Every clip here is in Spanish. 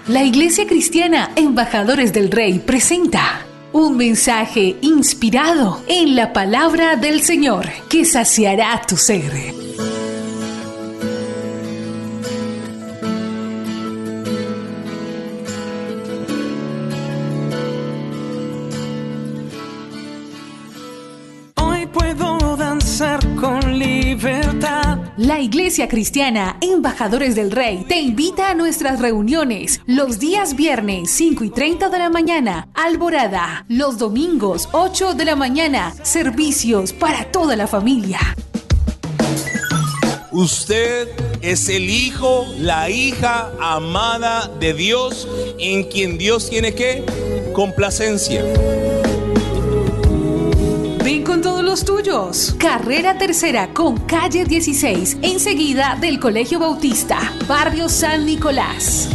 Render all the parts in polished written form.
La Iglesia Cristiana Embajadores del Rey presenta un mensaje inspirado en la palabra del Señor que saciará tu ser. Hoy puedo danzar con libertad. La Iglesia Cristiana Embajadores del Rey te invita a nuestras reuniones los días viernes 5:30 de la mañana, Alborada, los domingos 8 de la mañana, servicios para toda la familia. Usted es el hijo, la hija amada de Dios, en quien Dios tiene ¿qué? Complacencia. Ven con todos los tuyos. Carrera Tercera con calle 16, enseguida del Colegio Bautista, barrio San Nicolás.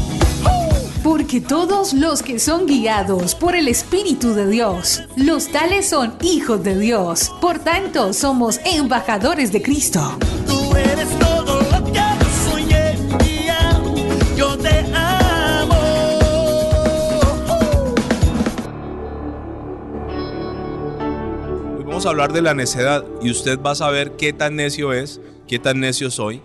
Porque todos los que son guiados por el Espíritu de Dios, los tales son hijos de Dios. Por tanto, somos embajadores de Cristo. Tú eres todo lo que yo soñé y yo te amo. Hoy vamos a hablar de la necedad y usted va a saber qué tan necio es, qué tan necio soy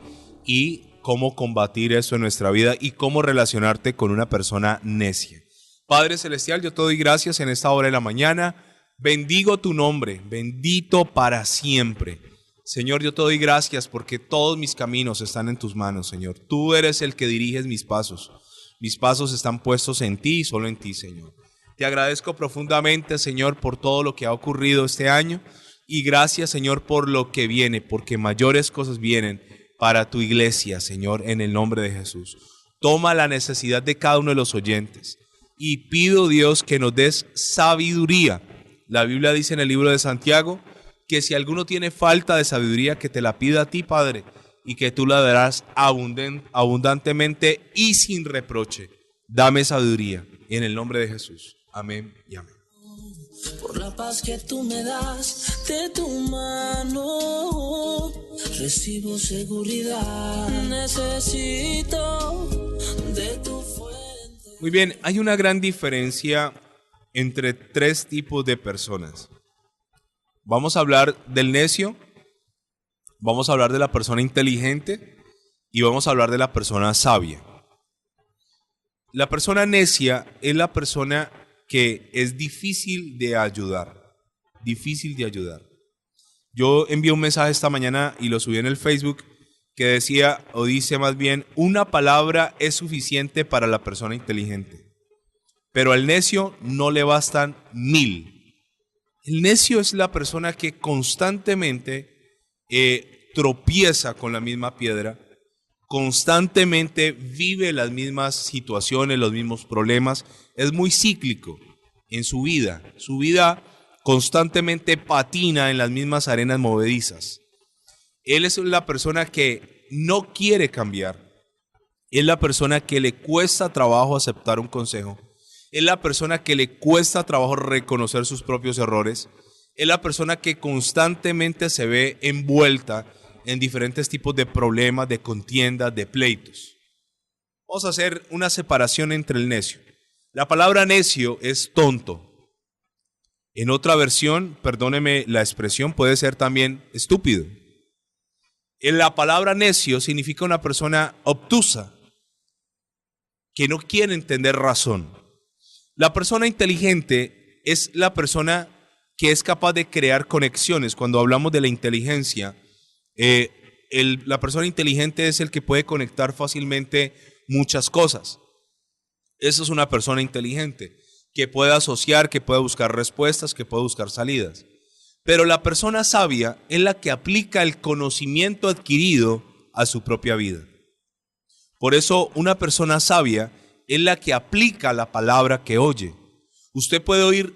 y cómo combatir eso en nuestra vida y cómo relacionarte con una persona necia. Padre Celestial, yo te doy gracias en esta hora de la mañana. Bendigo tu nombre, bendito para siempre. Señor, yo te doy gracias porque todos mis caminos están en tus manos, Señor. Tú eres el que diriges mis pasos. Mis pasos están puestos en ti y solo en ti, Señor. Te agradezco profundamente, Señor, por todo lo que ha ocurrido este año y gracias, Señor, por lo que viene, porque mayores cosas vienen para tu iglesia, Señor, en el nombre de Jesús. Toma la necesidad de cada uno de los oyentes y pido, Dios, que nos des sabiduría. La Biblia dice en el libro de Santiago que si alguno tiene falta de sabiduría, que te la pida a ti, Padre, y que tú la darás abundantemente y sin reproche. Dame sabiduría en el nombre de Jesús. Amén y amén. Por la paz que tú me das de tu mano, recibo seguridad, necesito de tu fuente. Muy bien, hay una gran diferencia entre tres tipos de personas. Vamos a hablar del necio, vamos a hablar de la persona inteligente y vamos a hablar de la persona sabia. La persona necia es la persona que es difícil de ayudar, difícil de ayudar. Yo envié un mensaje esta mañana y lo subí en el Facebook que decía, o dice más bien, una palabra es suficiente para la persona inteligente, pero al necio no le bastan 1000. El necio es la persona que constantemente tropieza con la misma piedra, constantemente vive las mismas situaciones, los mismos problemas, es muy cíclico en su vida constantemente patina en las mismas arenas movedizas. Él es la persona que no quiere cambiar, es la persona que le cuesta trabajo aceptar un consejo, es la persona que le cuesta trabajo reconocer sus propios errores, es la persona que constantemente se ve envuelta en diferentes tipos de problemas, de contiendas, de pleitos. Vamos a hacer una separación entre el necio. La palabra necio es tonto. En otra versión, perdóneme la expresión, puede ser también estúpido. En la palabra necio significa una persona obtusa, que no quiere entender razón. La persona inteligente es la persona que es capaz de crear conexiones. Cuando hablamos de la inteligencia, la persona inteligente es el que puede conectar fácilmente muchas cosas. Esa es una persona inteligente, que puede asociar, que puede buscar respuestas, que puede buscar salidas. Pero la persona sabia es la que aplica el conocimiento adquirido a su propia vida. Por eso una persona sabia es la que aplica la palabra que oye. Usted puede oír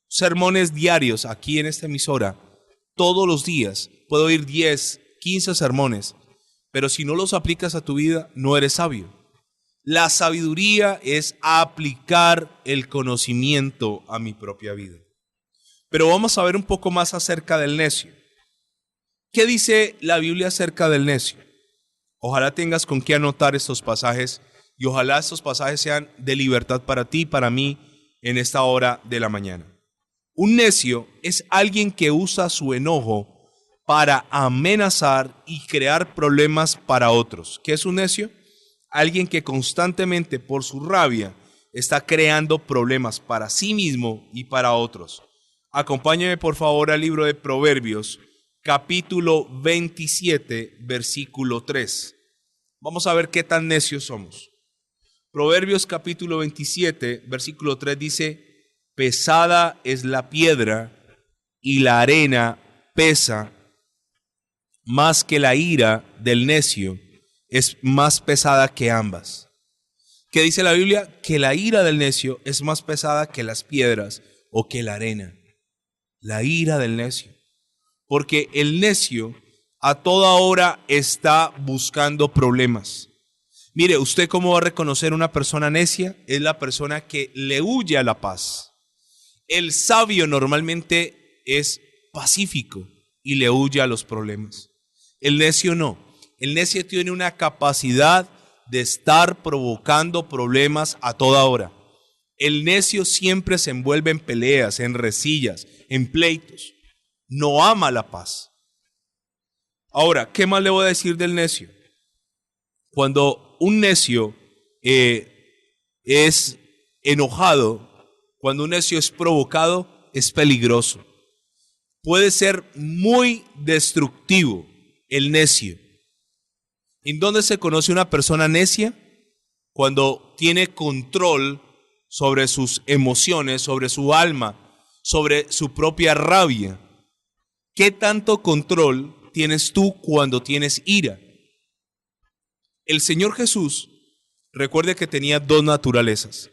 sermones diarios aquí en esta emisora, todos los días, puede oír 10, 15 sermones, pero si no los aplicas a tu vida, no eres sabio. La sabiduría es aplicar el conocimiento a mi propia vida. Pero vamos a ver un poco más acerca del necio. ¿Qué dice la Biblia acerca del necio? Ojalá tengas con qué anotar estos pasajes y ojalá estos pasajes sean de libertad para ti y para mí en esta hora de la mañana. Un necio es alguien que usa su enojo para amenazar y crear problemas para otros. ¿Qué es un necio? Alguien que constantemente por su rabia está creando problemas para sí mismo y para otros. Acompáñame por favor al libro de Proverbios, capítulo 27, versículo 3. Vamos a ver qué tan necios somos. Proverbios capítulo 27, versículo 3 dice: pesada es la piedra y la arena pesa más que la ira del necio, es más pesada que ambas. ¿Qué dice la Biblia? Que la ira del necio es más pesada que las piedras o que la arena. La ira del necio. Porque el necio a toda hora está buscando problemas. Mire, ¿usted cómo va a reconocer una persona necia? Es la persona que le huye a la paz. El sabio normalmente es pacífico y le huye a los problemas. El necio no. El necio tiene una capacidad de estar provocando problemas a toda hora. El necio siempre se envuelve en peleas, en resillas, en pleitos. No ama la paz. Ahora, ¿qué más le voy a decir del necio? Cuando un necio es enojado, cuando un necio es provocado, es peligroso. Puede ser muy destructivo el necio. ¿En dónde se conoce una persona necia? Cuando tiene control sobre sus emociones, sobre su alma, sobre su propia rabia. ¿Qué tanto control tienes tú cuando tienes ira? El Señor Jesús, recuerde que tenía dos naturalezas,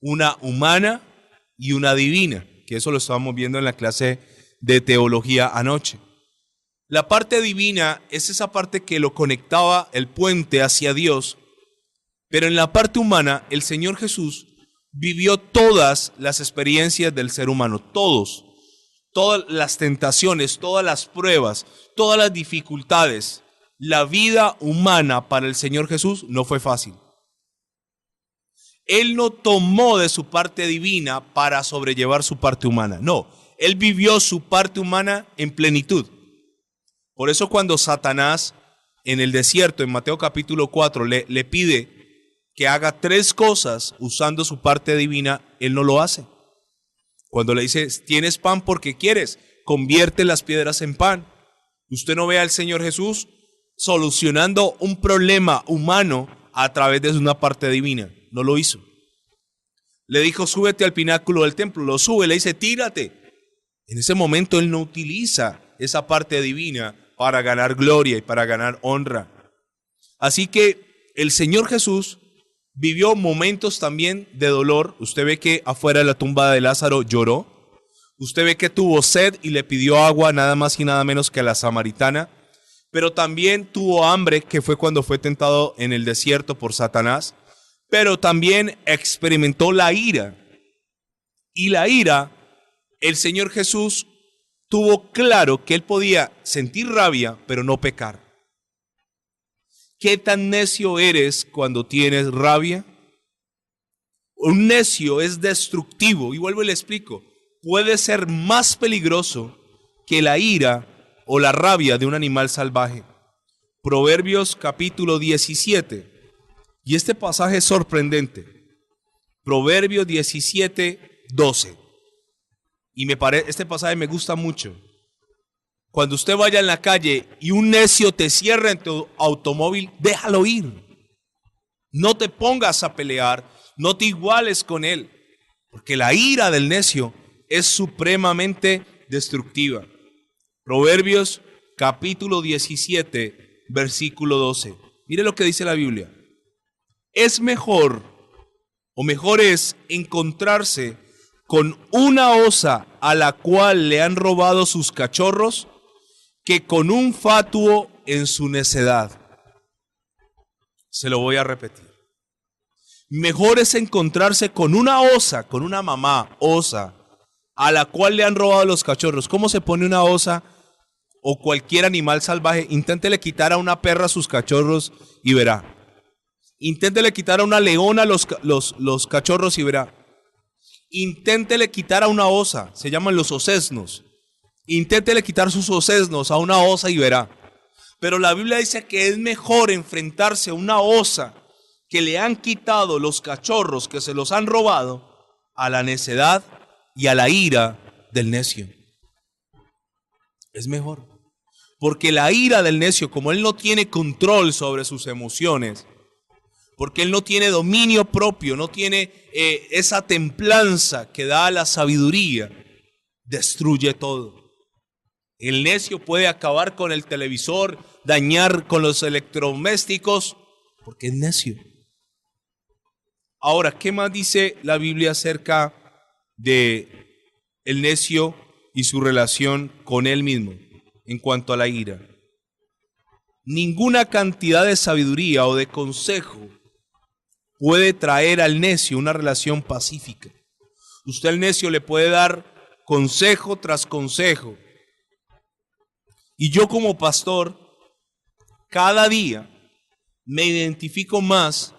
una humana y una divina, que eso lo estábamos viendo en la clase de teología anoche. La parte divina es esa parte que lo conectaba, el puente hacia Dios, pero en la parte humana el Señor Jesús vivió todas las experiencias del ser humano, todas las tentaciones, todas las pruebas, todas las dificultades. La vida humana para el Señor Jesús no fue fácil. Él no tomó de su parte divina para sobrellevar su parte humana. No, Él vivió su parte humana en plenitud. Por eso cuando Satanás en el desierto, en Mateo capítulo 4, le pide que haga tres cosas usando su parte divina, Él no lo hace. Cuando le dice, tienes pan porque quieres, convierte las piedras en pan. Usted no ve al Señor Jesús solucionando un problema humano a través de una parte divina. No lo hizo. Le dijo, súbete al pináculo del templo. Lo sube, le dice, tírate. En ese momento Él no utiliza esa parte divina para ganar gloria y para ganar honra. Así que el Señor Jesús vivió momentos también de dolor. Usted ve que afuera de la tumba de Lázaro lloró. Usted ve que tuvo sed y le pidió agua nada más y nada menos que a la samaritana. Pero también tuvo hambre, que fue cuando fue tentado en el desierto por Satanás. Pero también experimentó la ira. Y la ira, el Señor Jesús tuvo claro que Él podía sentir rabia, pero no pecar. ¿Qué tan necio eres cuando tienes rabia? Un necio es destructivo, y vuelvo y le explico, puede ser más peligroso que la ira o la rabia de un animal salvaje. Proverbios capítulo 17, y este pasaje es sorprendente. Proverbios 17, 12. Y este pasaje me gusta mucho. Cuando usted vaya en la calle y un necio te cierra en tu automóvil, déjalo ir. No te pongas a pelear, no te iguales con él, porque la ira del necio es supremamente destructiva. Proverbios capítulo 17, versículo 12. Mire lo que dice la Biblia. Es mejor, o mejor es encontrarse con una osa a la cual le han robado sus cachorros, que con un fatuo en su necedad. Se lo voy a repetir. Mejor es encontrarse con una osa, con una mamá osa, a la cual le han robado los cachorros. ¿Cómo se pone una osa o cualquier animal salvaje, inténtele quitar a una perra sus cachorros y verá. Inténtele quitar a una leona los cachorros y verá. Inténtele quitar a una osa, se llaman los osesnos. Inténtele quitar sus osesnos a una osa y verá. Pero la Biblia dice que es mejor enfrentarse a una osa que le han quitado los cachorros, que se los han robado, a la necedad y a la ira del necio. Es mejor. Porque la ira del necio, como él no tiene control sobre sus emociones, porque él no tiene dominio propio, no tiene esa templanza que da la sabiduría, destruye todo. El necio puede acabar con el televisor, dañar con los electrodomésticos, porque es necio. Ahora, ¿qué más dice la Biblia acerca de el necio y su relación con él mismo en cuanto a la ira? Ninguna cantidad de sabiduría o de consejo puede traer al necio una relación pacífica. Usted al necio le puede dar consejo tras consejo. Y yo como pastor, cada día me identifico más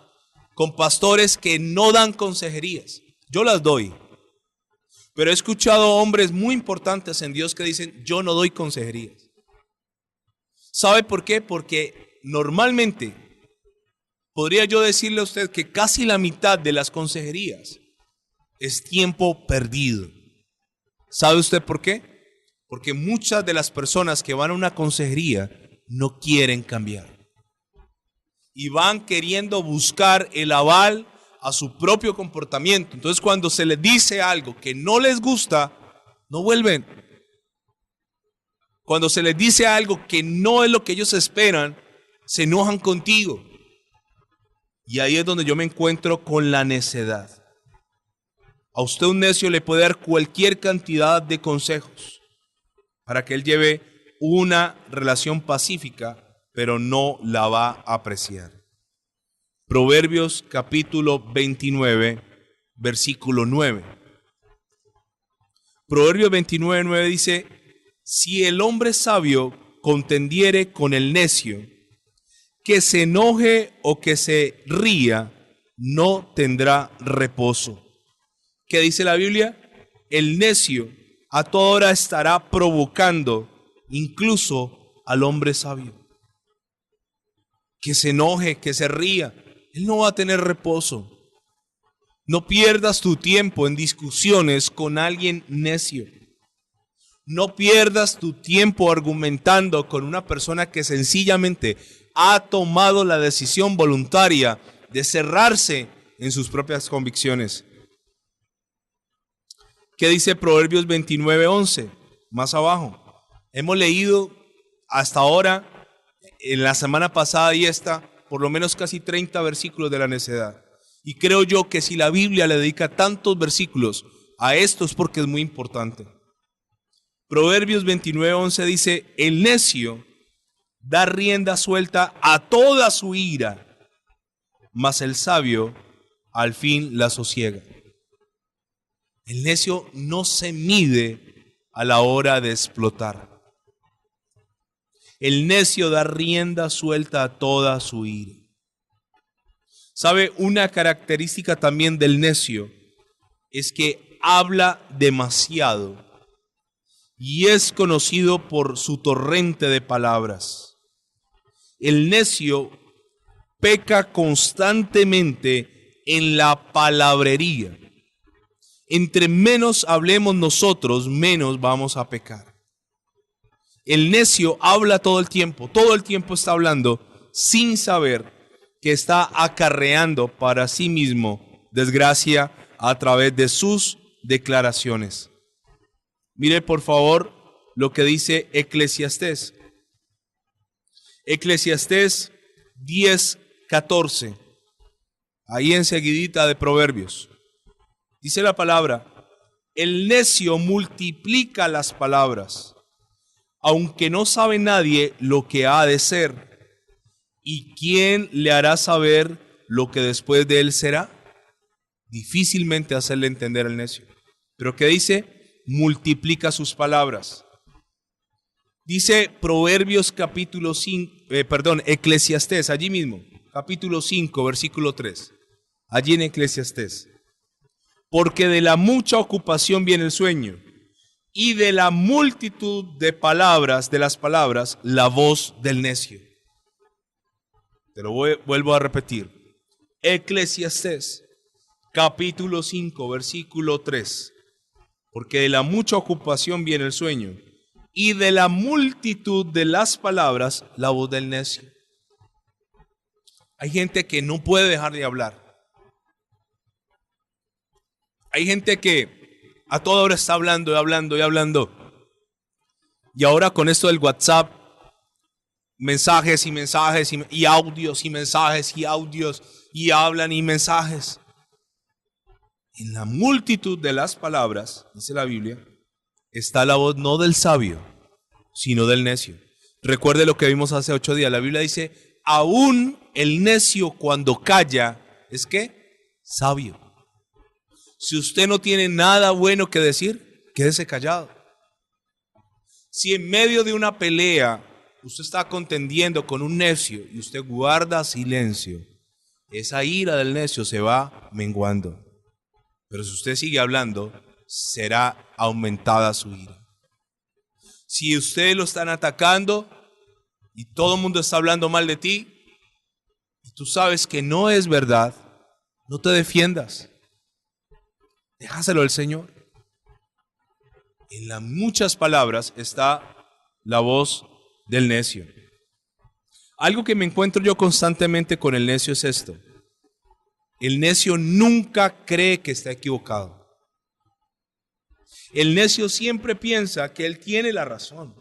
con pastores que no dan consejerías. Yo las doy. Pero he escuchado hombres muy importantes en Dios que dicen, yo no doy consejerías. ¿Sabe por qué? Porque normalmente podría yo decirle a usted que casi la mitad de las consejerías es tiempo perdido. ¿Sabe usted por qué? Porque muchas de las personas que van a una consejería no quieren cambiar. Y van queriendo buscar el aval a su propio comportamiento. Entonces cuando se les dice algo que no les gusta, no vuelven. Cuando se les dice algo que no es lo que ellos esperan, se enojan contigo. Y ahí es donde yo me encuentro con la necedad. A usted un necio le puede dar cualquier cantidad de consejos para que él lleve una relación pacífica, pero no la va a apreciar. Proverbios capítulo 29, versículo 9. Proverbios 29, 9 dice, si el hombre sabio contendiere con el necio, que se enoje o que se ría, no tendrá reposo. ¿Qué dice la Biblia? El necio a toda hora estará provocando incluso al hombre sabio. Que se enoje, que se ría, él no va a tener reposo. No pierdas tu tiempo en discusiones con alguien necio. No pierdas tu tiempo argumentando con una persona que sencillamente ha tomado la decisión voluntaria de cerrarse en sus propias convicciones. ¿Qué dice Proverbios 29:11? Más abajo. Hemos leído hasta ahora, en la semana pasada y esta, por lo menos casi 30 versículos de la necedad. Y creo yo que si la Biblia le dedica tantos versículos a esto es porque es muy importante. Proverbios 29:11 dice, el necio da rienda suelta a toda su ira, mas el sabio al fin la sosiega. El necio no se mide a la hora de explotar. El necio da rienda suelta a toda su ira. ¿Sabe? Una característica también del necio es que habla demasiado y es conocido por su torrente de palabras. El necio peca constantemente en la palabrería. Entre menos hablemos nosotros, menos vamos a pecar. El necio habla todo el tiempo está hablando sin saber que está acarreando para sí mismo desgracia a través de sus declaraciones. Mire por favor lo que dice Eclesiastés. Eclesiastés 10:14. Ahí enseguidita de Proverbios. Dice la palabra, el necio multiplica las palabras, aunque no sabe nadie lo que ha de ser. ¿Y quién le hará saber lo que después de él será? Difícilmente hacerle entender al necio. Pero ¿qué dice? Multiplica sus palabras. Dice Proverbios capítulo 5, Eclesiastés, allí mismo, capítulo 5, versículo 3. Allí en Eclesiastés. Porque de la mucha ocupación viene el sueño, y de la multitud de palabras, de las palabras, la voz del necio. Te lo vuelvo a repetir. Eclesiastés, capítulo 5, versículo 3. Porque de la mucha ocupación viene el sueño, y de la multitud de las palabras, la voz del necio. Hay gente que no puede dejar de hablar. Hay gente que a toda hora está hablando y hablando y hablando. Y ahora con esto del WhatsApp, mensajes y mensajes y audios y mensajes y audios y hablan y mensajes. En la multitud de las palabras, dice la Biblia, está la voz no del sabio, sino del necio. Recuerde lo que vimos hace 8 días. La Biblia dice, aún el necio cuando calla, ¿es qué? Sabio. Si usted no tiene nada bueno que decir, quédese callado. Si en medio de una pelea usted está contendiendo con un necio y usted guarda silencio, esa ira del necio se va menguando. Pero si usted sigue hablando, será aumentada su ira. Si usted lo están atacando y todo el mundo está hablando mal de ti, y tú sabes que no es verdad, no te defiendas. Déjaselo al Señor. En las muchas palabras está la voz del necio. Algo que me encuentro yo constantemente con el necio es esto. El necio nunca cree que está equivocado. El necio siempre piensa que él tiene la razón.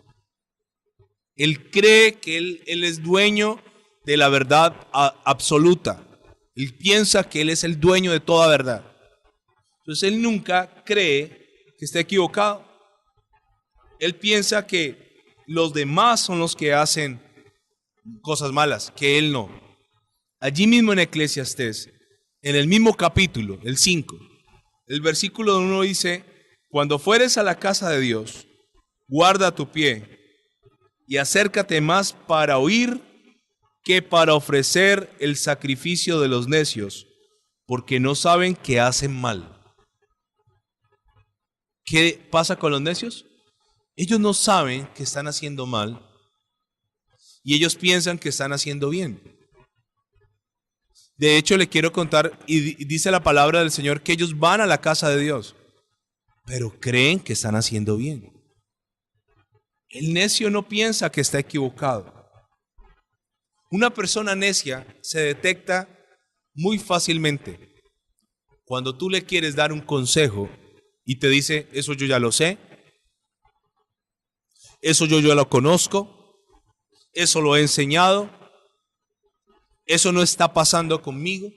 Él cree que él es dueño de la verdad absoluta. Él piensa que él es el dueño de toda verdad. Entonces él nunca cree que está equivocado. Él piensa que los demás son los que hacen cosas malas, que él no. Allí mismo en Eclesiastés, en el mismo capítulo, el 5, el versículo 1 dice, cuando fueres a la casa de Dios, guarda tu pie y acércate más para oír que para ofrecer el sacrificio de los necios, porque no saben que hacen mal. ¿Qué pasa con los necios? Ellos no saben que están haciendo mal y ellos piensan que están haciendo bien. De hecho, le quiero contar, y dice la palabra del Señor, que ellos van a la casa de Dios, pero creen que están haciendo bien. El necio no piensa que está equivocado. Una persona necia se detecta muy fácilmente cuando tú le quieres dar un consejo y te dice, eso yo ya lo sé, eso yo ya lo conozco, eso lo he enseñado, eso no está pasando conmigo.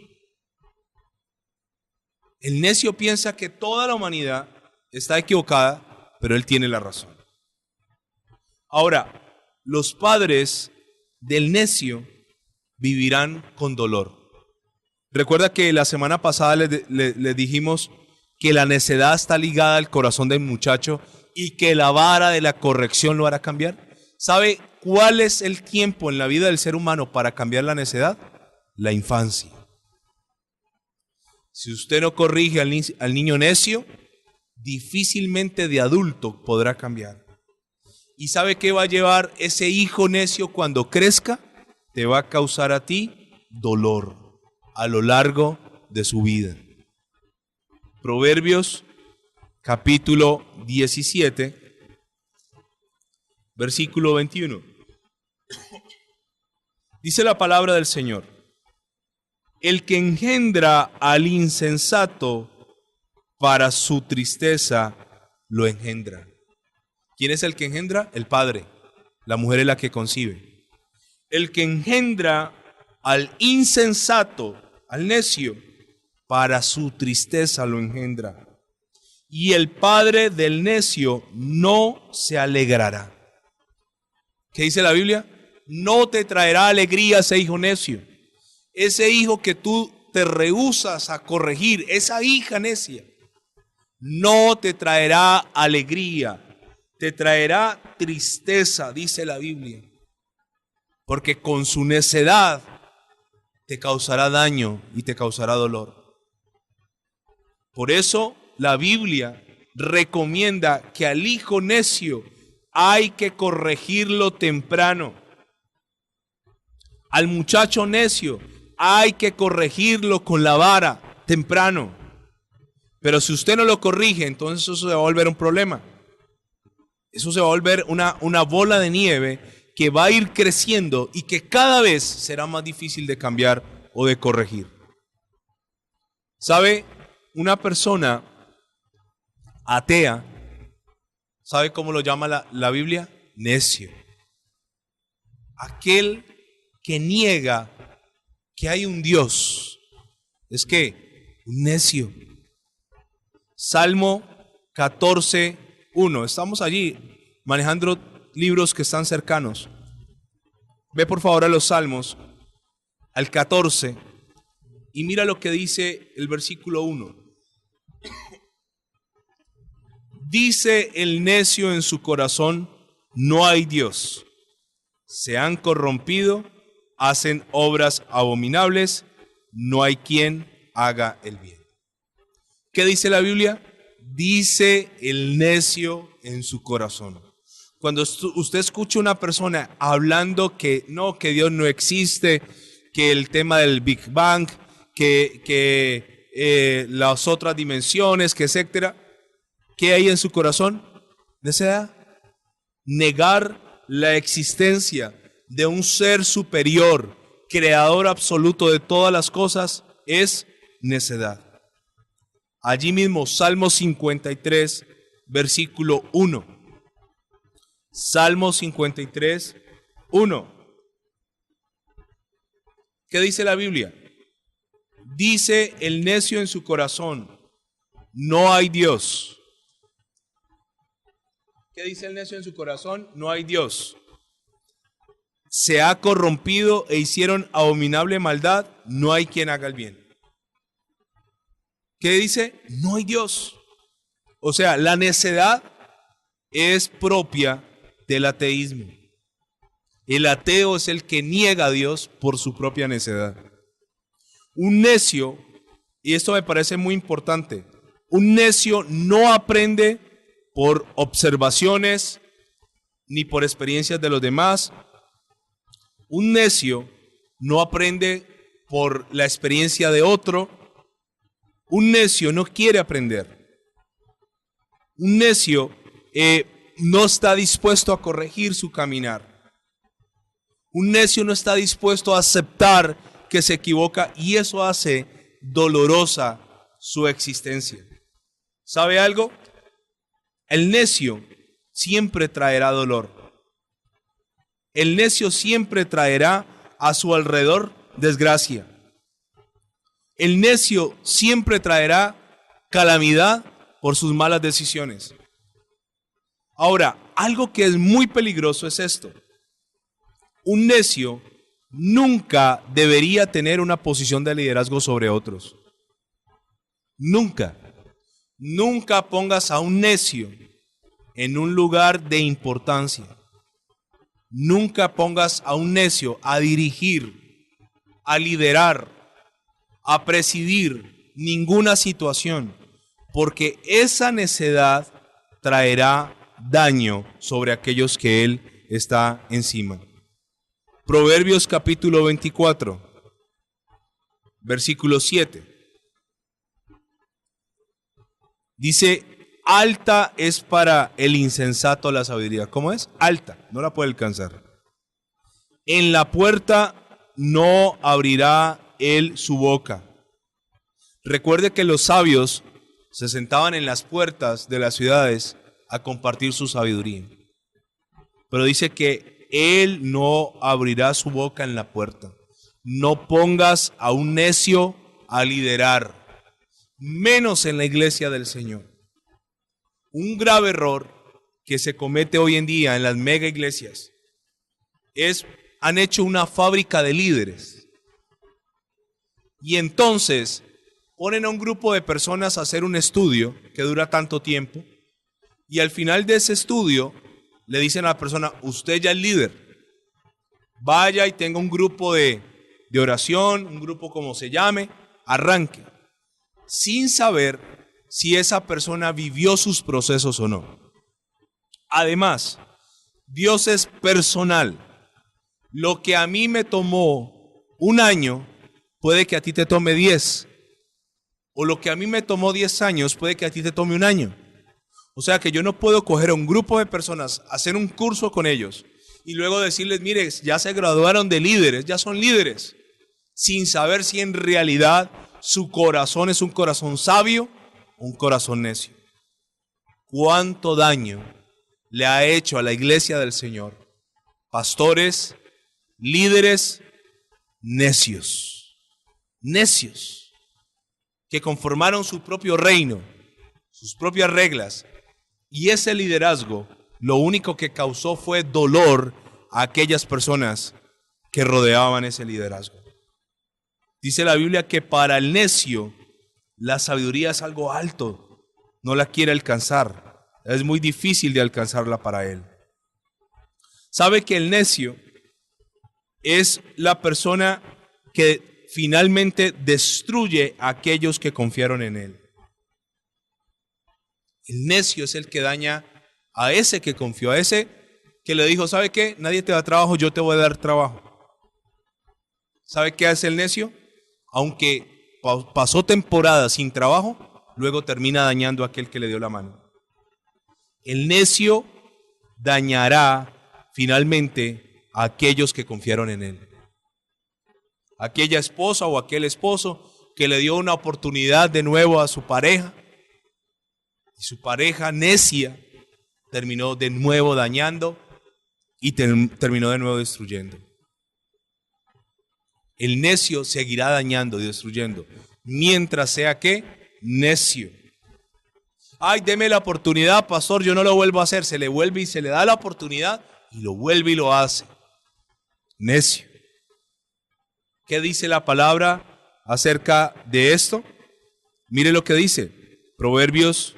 El necio piensa que toda la humanidad está equivocada, pero él tiene la razón. Ahora, los padres del necio vivirán con dolor. Recuerda que la semana pasada le dijimos que la necedad está ligada al corazón del muchacho y que la vara de la corrección lo hará cambiar. ¿Sabe cuál es el tiempo en la vida del ser humano para cambiar la necedad? La infancia. Si usted no corrige al niño necio, difícilmente de adulto podrá cambiar. ¿Y sabe qué va a llevar ese hijo necio cuando crezca? Te va a causar a ti dolor a lo largo de su vida. Proverbios capítulo 17, versículo 21. Dice la palabra del Señor: el que engendra al insensato para su tristeza lo engendra. ¿Quién es el que engendra? El padre. La mujer es la que concibe. El que engendra al insensato, al necio, para su tristeza lo engendra. Y el padre del necio no se alegrará. ¿Qué dice la Biblia? No te traerá alegría ese hijo necio. Ese hijo que tú te rehusas a corregir, esa hija necia, no te traerá alegría. te traerá tristeza, dice la Biblia, porque con su necedad te causará daño y te causará dolor. Por eso la Biblia recomienda que al hijo necio hay que corregirlo temprano. Al muchacho necio hay que corregirlo con la vara temprano. Pero si usted no lo corrige, entonces eso se va a volver un problema. Eso se va a volver una bola de nieve que va a ir creciendo y que cada vez será más difícil de cambiar o de corregir. ¿Sabe? Una persona atea, ¿sabe cómo lo llama la Biblia? Necio. Aquel que niega que hay un Dios. ¿Es qué? Un necio. Salmo 14:1. Estamos allí manejando libros que están cercanos. Ve por favor a los Salmos, al 14, y mira lo que dice el versículo 1. Dice el necio en su corazón, no hay Dios. Se han corrompido, hacen obras abominables, no hay quien haga el bien. ¿Qué dice la Biblia? Dice el necio en su corazón. Cuando usted escucha a una persona hablando que no, que Dios no existe, que el tema del Big Bang, que las otras dimensiones, que etcétera, ¿qué hay en su corazón? Necedad. Negar la existencia de un ser superior, creador absoluto de todas las cosas, es necedad. Allí mismo, Salmo 53, versículo 1. Salmo 53, 1. ¿Qué dice la Biblia? Dice el necio en su corazón, no hay Dios. ¿Qué dice el necio en su corazón? No hay Dios. Se ha corrompido e hicieron abominable maldad, no hay quien haga el bien. ¿Qué dice? No hay Dios. O sea, la necedad es propia del ateísmo. El ateo es el que niega a Dios por su propia necedad. Un necio, y esto me parece muy importante, un necio no aprende por observaciones ni por experiencias de los demás. Un necio no aprende por la experiencia de otro. Un necio no quiere aprender. Un necio no está dispuesto a corregir su caminar. Un necio no está dispuesto a aceptar que se equivoca y eso hace dolorosa su existencia. ¿Sabe algo? El necio siempre traerá dolor. El necio siempre traerá a su alrededor desgracia. El necio siempre traerá calamidad por sus malas decisiones. Ahora, algo que es muy peligroso es esto. Un necio nunca debería tener una posición de liderazgo sobre otros. Nunca. Nunca pongas a un necio en un lugar de importancia. Nunca pongas a un necio a dirigir, a liderar, a presidir ninguna situación, porque esa necedad traerá daño sobre aquellos que él está encima. Proverbios capítulo 24, versículo 7. Dice, alta es para el insensato la sabiduría. ¿Cómo es? Alta, no la puede alcanzar. En la puerta no abrirá él su boca. Recuerde que los sabios se sentaban en las puertas de las ciudades a compartir su sabiduría. Pero dice que él no abrirá su boca en la puerta. No pongas a un necio a liderar, menos en la iglesia del Señor. Un grave error que se comete hoy en día en las mega iglesias han hecho una fábrica de líderes. Y entonces ponen a un grupo de personas a hacer un estudio que dura tanto tiempo Y al final de ese estudio le dicen a la persona, usted ya es líder, vaya y tenga un grupo de oración, un grupo como se llame, arranque, sin saber si esa persona vivió sus procesos o no. Además, Dios es personal. Lo que a mí me tomó un año, puede que a ti te tome 10. O lo que a mí me tomó 10 años, puede que a ti te tome un año. O sea que yo no puedo coger a un grupo de personas, hacer un curso con ellos y luego decirles, mire, ya se graduaron de líderes, ya son líderes, sin saber si en realidad su corazón es un corazón sabio o un corazón necio. ¿Cuánto daño le ha hecho a la iglesia del Señor pastores, líderes necios, que conformaron su propio reino, sus propias reglas, y ese liderazgo lo único que causó fue dolor a aquellas personas que rodeaban ese liderazgo? Dice la Biblia que para el necio la sabiduría es algo alto, no la quiere alcanzar, es muy difícil de alcanzarla para él. Sabe que el necio es la persona que finalmente destruye a aquellos que confiaron en él. El necio es el que daña a ese que confió, a ese que le dijo, ¿sabe qué? Nadie te da trabajo, yo te voy a dar trabajo. ¿Sabe qué hace el necio? Aunque pasó temporada sin trabajo, luego termina dañando a aquel que le dio la mano. El necio dañará finalmente a aquellos que confiaron en él. Aquella esposa o aquel esposo que le dio una oportunidad de nuevo a su pareja, y su pareja necia terminó de nuevo dañando y terminó de nuevo destruyendo. El necio seguirá dañando y destruyendo, mientras sea que necio. Ay, deme la oportunidad, pastor, yo no lo vuelvo a hacer. Se le vuelve y se le da la oportunidad y lo vuelve y lo hace. Necio. ¿Qué dice la palabra acerca de esto? Mire lo que dice. Proverbios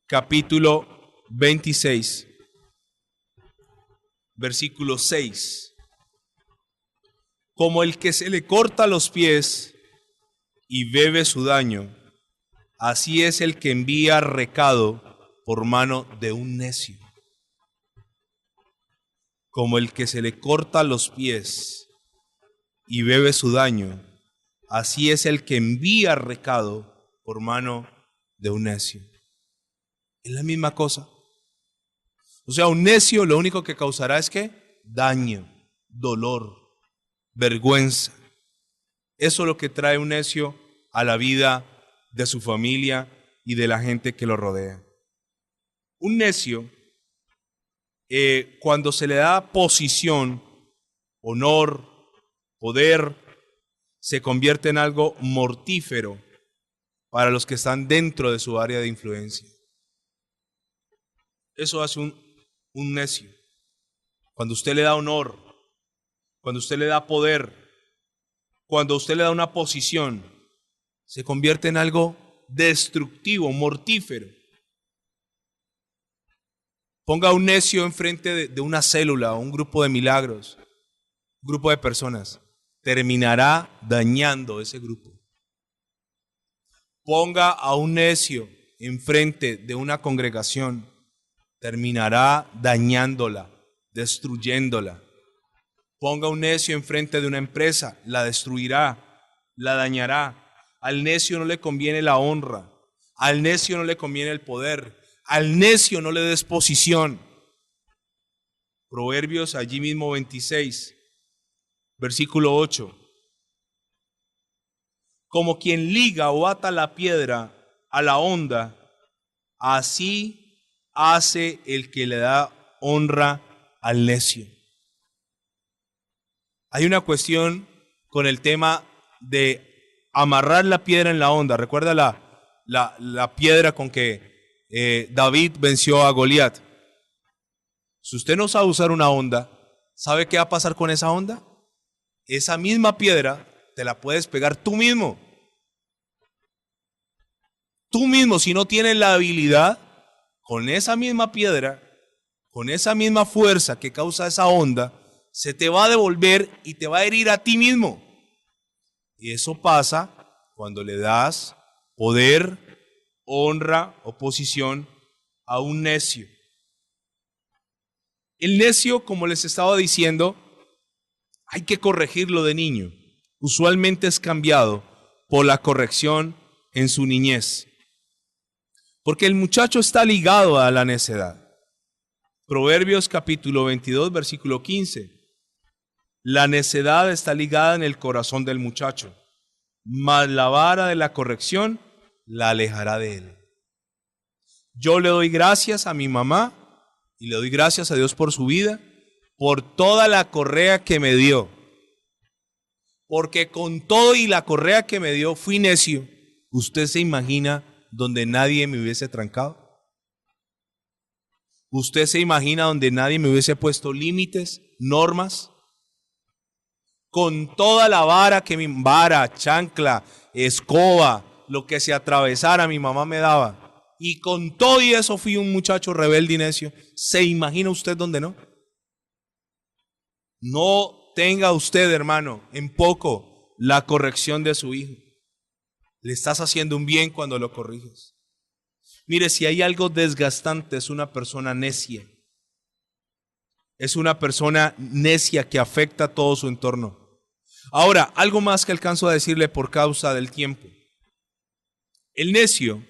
capítulo 26, versículo 6. Como el que se le corta los pies y bebe su daño, así es el que envía recado por mano de un necio. Como el que se le corta los pies y bebe su daño, así es el que envía recado por mano de un necio. Es la misma cosa. O sea, un necio lo único que causará es que daño, dolor, vergüenza. Eso es lo que trae un necio a la vida de su familia y de la gente que lo rodea. Un necio, cuando se le da posición, honor, poder, se convierte en algo mortífero para los que están dentro de su área de influencia. Eso hace un necio. Cuando usted le da honor, cuando usted le da poder, cuando usted le da una posición, se convierte en algo destructivo, mortífero. Ponga un necio enfrente de una célula o un grupo de milagros, un grupo de personas, terminará dañando ese grupo. Ponga a un necio enfrente de una congregación, terminará dañándola, destruyéndola. Ponga un necio enfrente de una empresa, la destruirá, la dañará. Al necio no le conviene la honra, al necio no le conviene el poder, al necio no le des posición. Proverbios allí mismo 26, versículo 8. Como quien liga o ata la piedra a la honda, así hace el que le da honra al necio. Hay una cuestión con el tema de amarrar la piedra en la honda. ¿Recuerda la piedra con que David venció a Goliat? Si usted no sabe usar una honda, ¿sabe qué va a pasar con esa honda? Esa misma piedra te la puedes pegar tú mismo. Tú mismo, si no tienes la habilidad, con esa misma piedra, con esa misma fuerza que causa esa onda, se te va a devolver y te va a herir a ti mismo. Y eso pasa cuando le das poder, honra o posición a un necio. El necio, como les estaba diciendo, hay que corregirlo de niño. Usualmente es cambiado por la corrección en su niñez. Porque el muchacho está ligado a la necedad. Proverbios capítulo 22, versículo 15. La necedad está ligada en el corazón del muchacho, mas la vara de la corrección la alejará de él. Yo le doy gracias a mi mamá y le doy gracias a Dios por su vida, por toda la correa que me dio. Porque con todo y la correa que me dio fui necio. ¿Usted se imagina donde nadie me hubiese trancado? ¿Usted se imagina donde nadie me hubiese puesto límites, normas? Con toda la vara vara, chancla, escoba, lo que se atravesara mi mamá me daba. Y con todo y eso fui un muchacho rebelde y necio. ¿Se imagina usted dónde no? No tenga usted, hermano, en poco la corrección de su hijo. Le estás haciendo un bien cuando lo corriges. Mire, si hay algo desgastante, es una persona necia. Es una persona necia que afecta a todo su entorno. Ahora, algo más que alcanzo a decirle por causa del tiempo. El necio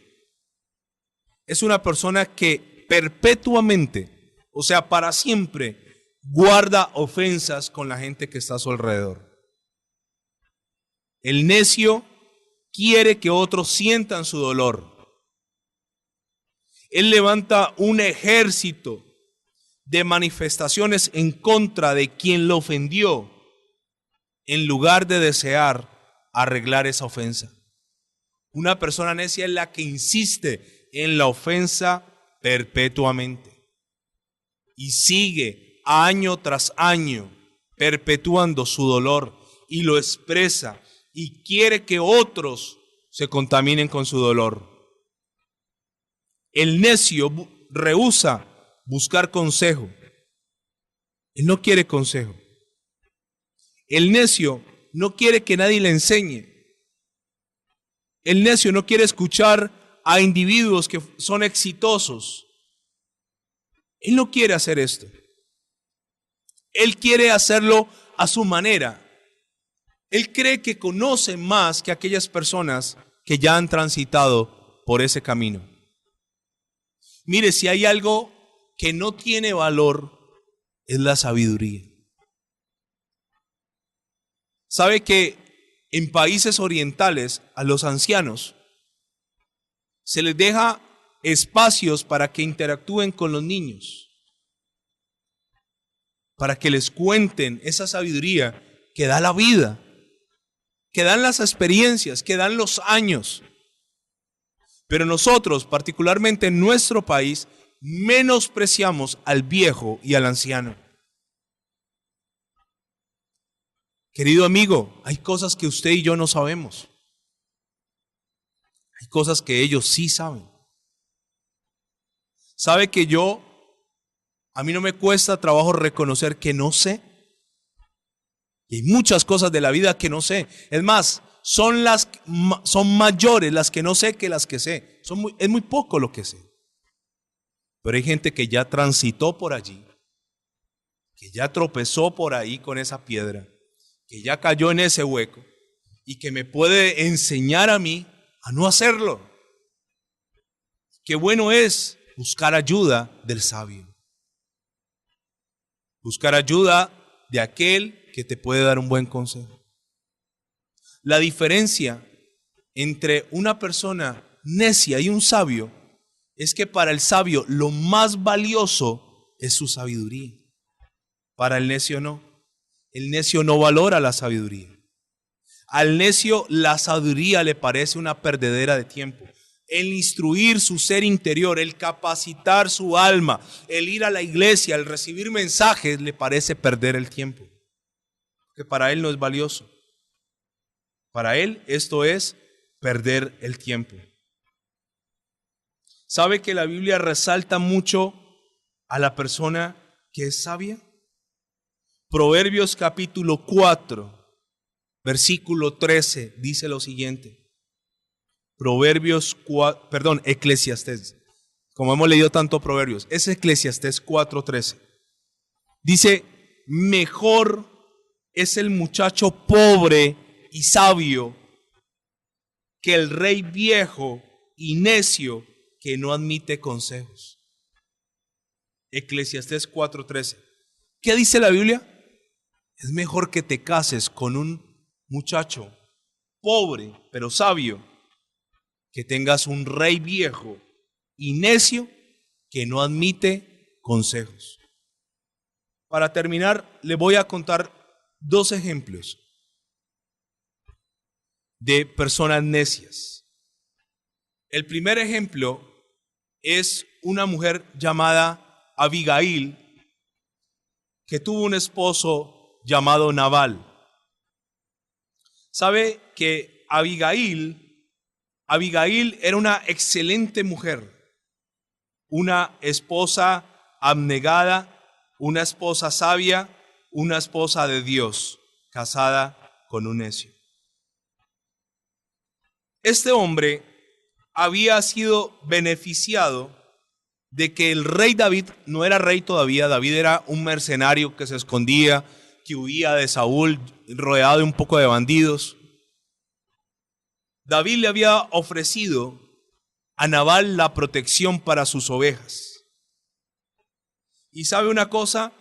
es una persona que perpetuamente, o sea, para siempre, guarda ofensas con la gente que está a su alrededor. El necio quiere que otros sientan su dolor. Él levanta un ejército de manifestaciones en contra de quien lo ofendió, en lugar de desear arreglar esa ofensa. Una persona necia es la que insiste en la ofensa perpetuamente y sigue año tras año perpetuando su dolor y lo expresa y quiere que otros se contaminen con su dolor. El necio rehúsa buscar consejo. Él no quiere consejo. El necio no quiere que nadie le enseñe. El necio no quiere escuchar a individuos que son exitosos. Él no quiere hacer esto. Él quiere hacerlo a su manera. Él cree que conoce más que aquellas personas que ya han transitado por ese camino. Mire, si hay algo que no tiene valor, es la sabiduría. ¿Sabe que en países orientales a los ancianos se les deja espacios para que interactúen con los niños? Para que les cuenten esa sabiduría que da la vida, que dan las experiencias, que dan los años. Pero nosotros, particularmente en nuestro país, menospreciamos al viejo y al anciano. Querido amigo, hay cosas que usted y yo no sabemos. Hay cosas que ellos sí saben. ¿Sabe que a mí no me cuesta trabajo reconocer que no sé? Y hay muchas cosas de la vida que no sé. Es más, son mayores las que no sé que las que sé. Es muy poco lo que sé. Pero hay gente que ya transitó por allí, que ya tropezó por ahí con esa piedra, que ya cayó en ese hueco y que me puede enseñar a mí a no hacerlo. Qué bueno es buscar ayuda del sabio. Buscar ayuda de aquel que te puede dar un buen consejo. La diferencia entre una persona necia y un sabio es que para el sabio lo más valioso es su sabiduría. Para el necio no. El necio no valora la sabiduría. Al necio la sabiduría le parece una perdedera de tiempo. El instruir su ser interior, el capacitar su alma, el ir a la iglesia, el recibir mensajes, le parece perder el tiempo. Que para él no es valioso. Para él esto es perder el tiempo. ¿Sabe que la Biblia resalta mucho a la persona que es sabia? Proverbios capítulo 4, versículo 13 dice lo siguiente. Eclesiastés. Como hemos leído tanto Proverbios, es Eclesiastés 4:13. Dice, mejor es el muchacho pobre y sabio que el rey viejo y necio que no admite consejos. Eclesiastés 4:13. ¿Qué dice la Biblia? Es mejor que te cases con un muchacho pobre pero sabio, que tengas un rey viejo y necio que no admite consejos. Para terminar, le voy a contar 2 ejemplos de personas necias. El primer ejemplo es una mujer llamada Abigail, que tuvo un esposo llamado Nabal. ¿Sabe que Abigail era una excelente mujer, una esposa abnegada, una esposa sabia, una esposa de Dios, casada con un necio? Este hombre había sido beneficiado de que el rey David no era rey todavía. David era un mercenario que se escondía, que huía de Saúl, rodeado de un poco de bandidos. David le había ofrecido a Nabal la protección para sus ovejas. Y sabe una cosa,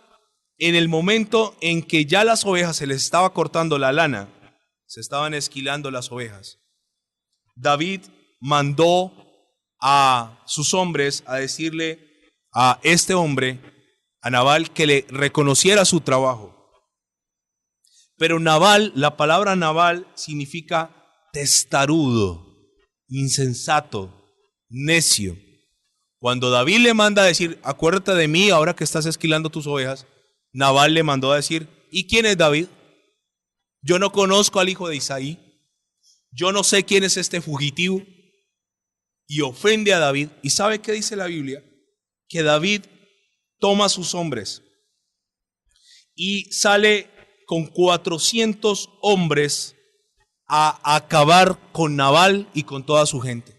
en el momento en que ya las ovejas se les estaba cortando la lana, se estaban esquilando las ovejas, David mandó a sus hombres a decirle a este hombre, a Nabal, que le reconociera su trabajo. Pero Nabal, la palabra Nabal significa testarudo, insensato, necio. Cuando David le manda a decir, acuérdate de mí ahora que estás esquilando tus ovejas, Nabal le mandó a decir, ¿y quién es David? Yo no conozco al hijo de Isaí. Yo no sé quién es este fugitivo. Y ofende a David. ¿Y sabe qué dice la Biblia? Que David toma a sus hombres y sale con 400 hombres a acabar con Nabal y con toda su gente.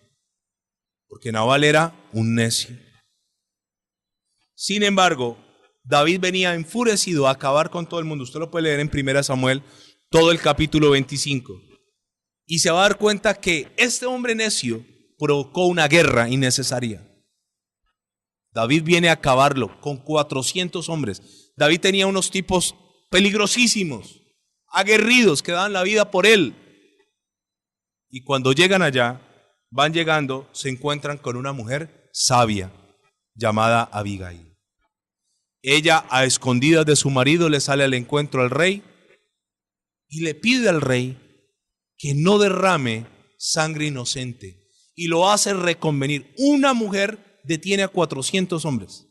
Porque Nabal era un necio. Sin embargo, David venía enfurecido a acabar con todo el mundo. Usted lo puede leer en 1 Samuel, todo el capítulo 25. Y se va a dar cuenta que este hombre necio provocó una guerra innecesaria. David viene a acabarlo con 400 hombres. David tenía unos tipos peligrosísimos, aguerridos, que daban la vida por él. Y cuando llegan allá, van llegando, se encuentran con una mujer sabia llamada Abigail. Ella, a escondidas de su marido, le sale al encuentro al rey y le pide al rey que no derrame sangre inocente, y lo hace reconvenir. Una mujer detiene a 400 hombres.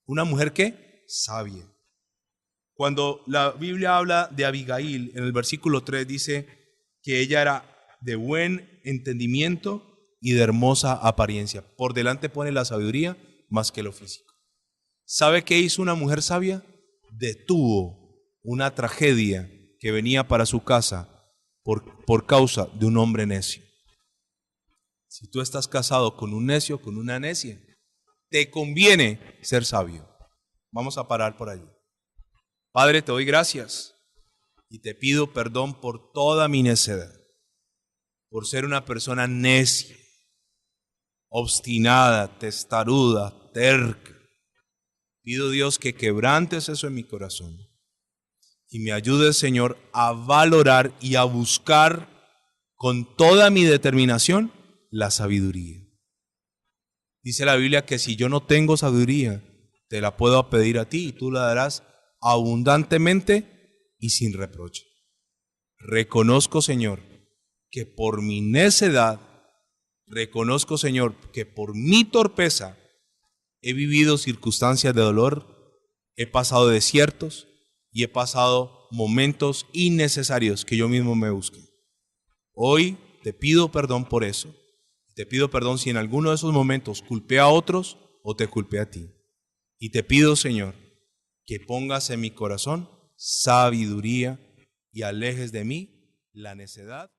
Una mujer que sabia. Cuando la Biblia habla de Abigail, en el versículo 3 dice que ella era de buen entendimiento y de hermosa apariencia. Por delante pone la sabiduría más que lo físico. ¿Sabe qué hizo una mujer sabia? Detuvo una tragedia que venía para su casa por causa de un hombre necio. Si tú estás casado con un necio, con una necia, te conviene ser sabio. Vamos a parar por allí. Padre, te doy gracias y te pido perdón por toda mi necedad, por ser una persona necia, obstinada, testaruda, terca. Pido, Dios, que quebrantes eso en mi corazón y me ayudes, Señor, a valorar y a buscar con toda mi determinación la sabiduría. Dice la Biblia que si yo no tengo sabiduría, te la puedo pedir a ti y tú la darás abundantemente y sin reproche. Reconozco, Señor, que por mi necedad, reconozco, Señor, que por mi torpeza he vivido circunstancias de dolor, he pasado desiertos y he pasado momentos innecesarios que yo mismo me busqué. Hoy te pido perdón por eso. Te pido perdón si en alguno de esos momentos culpé a otros o te culpé a ti. Y te pido, Señor, que pongas en mi corazón sabiduría y alejes de mí la necedad.